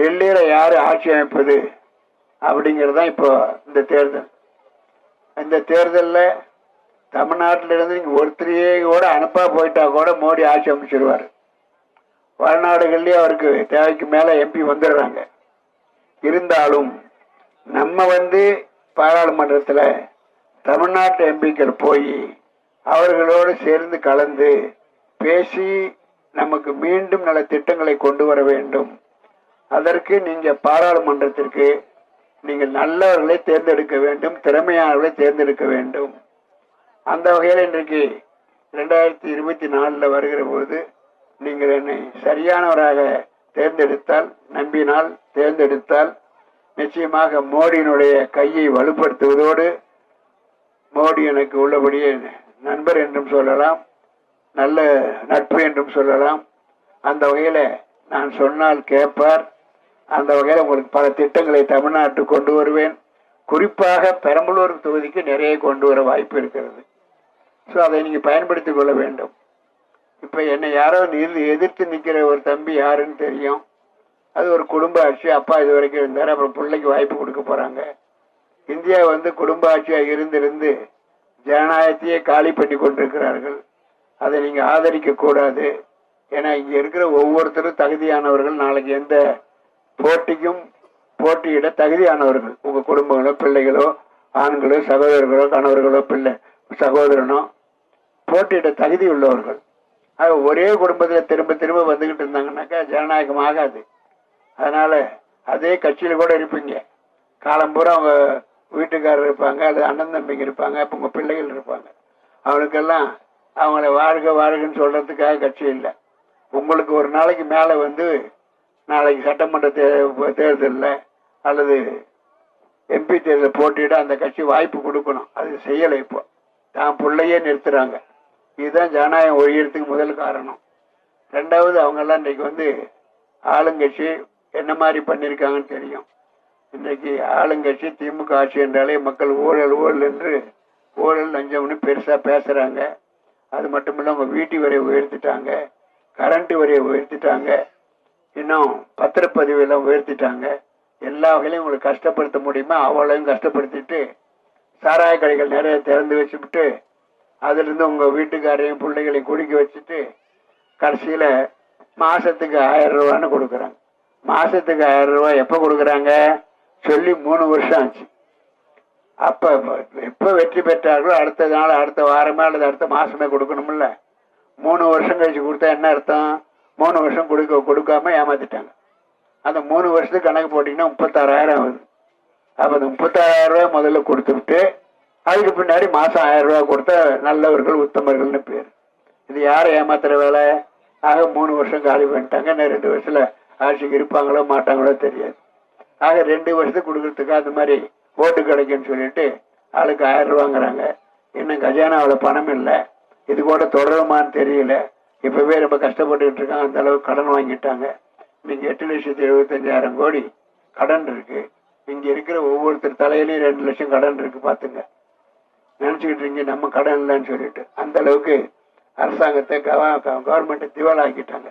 டெல்லியில யாரு ஆட்சி அமைப்பது அப்படிங்கிறது தான் இப்போ இந்த தேர்தல். இந்த தேர்தலில் தமிழ்நாட்டிலிருந்து நீங்க ஒருத்தரையே கூட அனுப்பா போயிட்டா கூட மோடி ஆட்சி அமைச்சிருவார். வடநாடுகள்லயே அவருக்கு தேவைக்கு மேல எம்பி வந்துடுறாங்க. இருந்தாலும் நம்ம பாராளுமன்றத்தில் தமிழ்நாட்டு எம்பிக்கள் போய் அவர்களோடு சேர்ந்து கலந்து பேசி நமக்கு மீண்டும் நல்ல திட்டங்களை கொண்டு வர வேண்டும். அதற்கு நீங்க பாராளுமன்றத்திற்கு நீங்கள் நல்லவர்களை தேர்ந்தெடுக்க வேண்டும், திறமையானவர்களை தேர்ந்தெடுக்க வேண்டும். அந்த வகையில் இன்றைக்கு 2024 வருகிற போது நீங்கள் என்னை சரியானவராக தேர்ந்தெடுத்தால், நம்பினால், தேர்ந்தெடுத்தால் நிச்சயமாக மோடியினுடைய கையை வலுப்படுத்துவதோடு மோடி எனக்கு உள்ளபடியே நண்பர் என்றும் சொல்லலாம், நல்ல நட்பு என்றும் சொல்லலாம். அந்த வகையில் நான் சொன்னால் கேட்பார். அந்த வகையில் உங்களுக்கு பல திட்டங்களை தமிழ்நாட்டுக்கு கொண்டு வருவேன். குறிப்பாக பெரம்பலூர் தொகுதிக்கு நிறைய கொண்டு வர வாய்ப்பு இருக்கிறது. ஸோ அதை நீங்கள் பயன்படுத்தி கொள்ள வேண்டும். இப்போ என்னை யாரோ எதிர்த்து நிற்கிற ஒரு தம்பி யாருன்னு தெரியும். அது ஒரு குடும்ப ஆட்சி. அப்பா இது வரைக்கும் இருந்தார், அப்புறம் பிள்ளைக்கு வாய்ப்பு கொடுக்க போகிறாங்க. இந்தியா குடும்ப ஆட்சியாக இருந்து ஜனநாயகத்தையே காலி பண்ணி கொண்டிருக்கிறார்கள். அதை நீங்கள் ஆதரிக்க கூடாது. ஏன்னா இங்கே இருக்கிற ஒவ்வொருத்தரும் தகுதியானவர்கள். நாளைக்கு எந்த போட்டிக்கும் போட்டியிட தகுதியானவர்கள். உங்கள் குடும்பங்களோ, பிள்ளைகளோ, ஆண்களோ, சகோதரர்களோ, கணவர்களோ, பிள்ளை சகோதரனோ போட்டியிட தகுதி உள்ளவர்கள். அது ஒரே குடும்பத்தில் திரும்ப திரும்ப வந்துக்கிட்டு இருந்தாங்கன்னாக்கா ஜனநாயகம் ஆகாது. அதனால அதே கட்சியில் கூட இருப்பீங்க. காலம்பூரா அவங்க வீட்டுக்காரர் இருப்பாங்க, அல்லது அண்ணன் தம்பிங்க இருப்பாங்க, அப்போ உங்கள் பிள்ளைகள் இருப்பாங்க. அவனுக்கெல்லாம் அவங்கள வாழ்க வாழ்கன்னு சொல்றதுக்காக கட்சி இல்லை. உங்களுக்கு ஒரு நாளைக்கு மேலே நாளைக்கு சட்டமன்ற தேர்தலில் அல்லது எம்பி தேர்தல் போட்டியிட அந்த கட்சி வாய்ப்பு கொடுக்கணும். அது செய்யலை. இப்போ தான் பிள்ளையே நிறுத்துறாங்க. இதுதான் ஜனநாயகம் ஒழியறதுக்கு முதல் காரணம். ரெண்டாவது, அவங்கெல்லாம் இன்றைக்கு ஆளுங்கட்சி என்ன மாதிரி பண்ணியிருக்காங்கன்னு தெரியும். இன்றைக்கு ஆளுங்கட்சி திமுக ஆட்சி என்றாலே மக்கள் ஊழல் ஊழல் என்று ஊழல் லஞ்சம்னு பெருசாக பேசுகிறாங்க. அது மட்டும் இல்லை, அவங்க வீட்டு வரியை உயர்த்திட்டாங்க, கரண்ட் வரியை உயர்த்திட்டாங்க, இன்னும் பத்திரப்பதிவெல்லாம் உயர்த்திட்டாங்க. எல்லா வகையிலையும் உங்களுக்கு கஷ்டப்படுத்த முடியுமா அவ்வளோயும் கஷ்டப்படுத்திட்டு சாராய கடைகள் நிறைய திறந்து வச்சுவிட்டு அதுலேருந்து உங்கள் வீட்டுக்காரையும் பிள்ளைகளையும் குடிக்க வச்சுட்டு கடைசியில் மாதத்துக்கு 1000 ரூபான்னு கொடுக்குறாங்க. மாதத்துக்கு 1000 ரூபா எப்போ கொடுக்குறாங்க சொல்லி 3 வருஷம் ஆச்சு. அப்போ எப்போ வெற்றி பெற்றார்களோ அடுத்த நாள், அடுத்த வாரமே அல்லது அடுத்த மாதமே கொடுக்கணும்ல. 3 வருஷம் கழிச்சு கொடுத்தா என்ன அர்த்தம்? 3 வருஷம் கொடுக்காம ஏமாத்திட்டாங்க. அந்த 3 வருஷத்துக்கு கணக்கு போட்டிங்கன்னா 36,000 ஆகுது. அப்போ அந்த 36,000 ரூபாய் முதல்ல கொடுத்துவிட்டு அதுக்கு பின்னாடி மாதம் 1000 ரூபா கொடுத்த நல்லவர்கள் உத்தமர்கள்னு பேர். இது யாரை ஏமாத்துற வேலை? ஆக 3 வருஷம் காலி பண்ணிட்டாங்க. இன்னும் 2 வருஷத்துல ஆட்சிக்கு இருப்பாங்களோ மாட்டாங்களோ தெரியாது. ஆக 2 வருஷத்துக்கு கொடுக்கறதுக்கு அந்த மாதிரி ஓட்டு கிடைக்குன்னு சொல்லிட்டு ஆளுக்கு 1000 ரூபாங்கிறாங்க. இன்னும் கஜானாவில் பணம் இல்லை. இது கூட தொடருமான்னு தெரியல. இப்பவே ரொம்ப கஷ்டப்பட்டுக்கிட்டு இருக்காங்க. அந்த அளவுக்கு கடன் வாங்கிட்டாங்க. இன்னைக்கு 8,75,000 கோடி கடன் இருக்கு. இங்க இருக்கிற ஒவ்வொருத்தர் தலையிலையும் 2 லட்சம் கடன் இருக்கு. பாத்துங்க, நினைச்சுக்கிட்டு இருக்கீங்க நம்ம கடன் இல்லைன்னு சொல்லிட்டு. அந்த அளவுக்கு அரசாங்கத்தை கவர்மெண்ட் திவாலாக்கிட்டாங்க.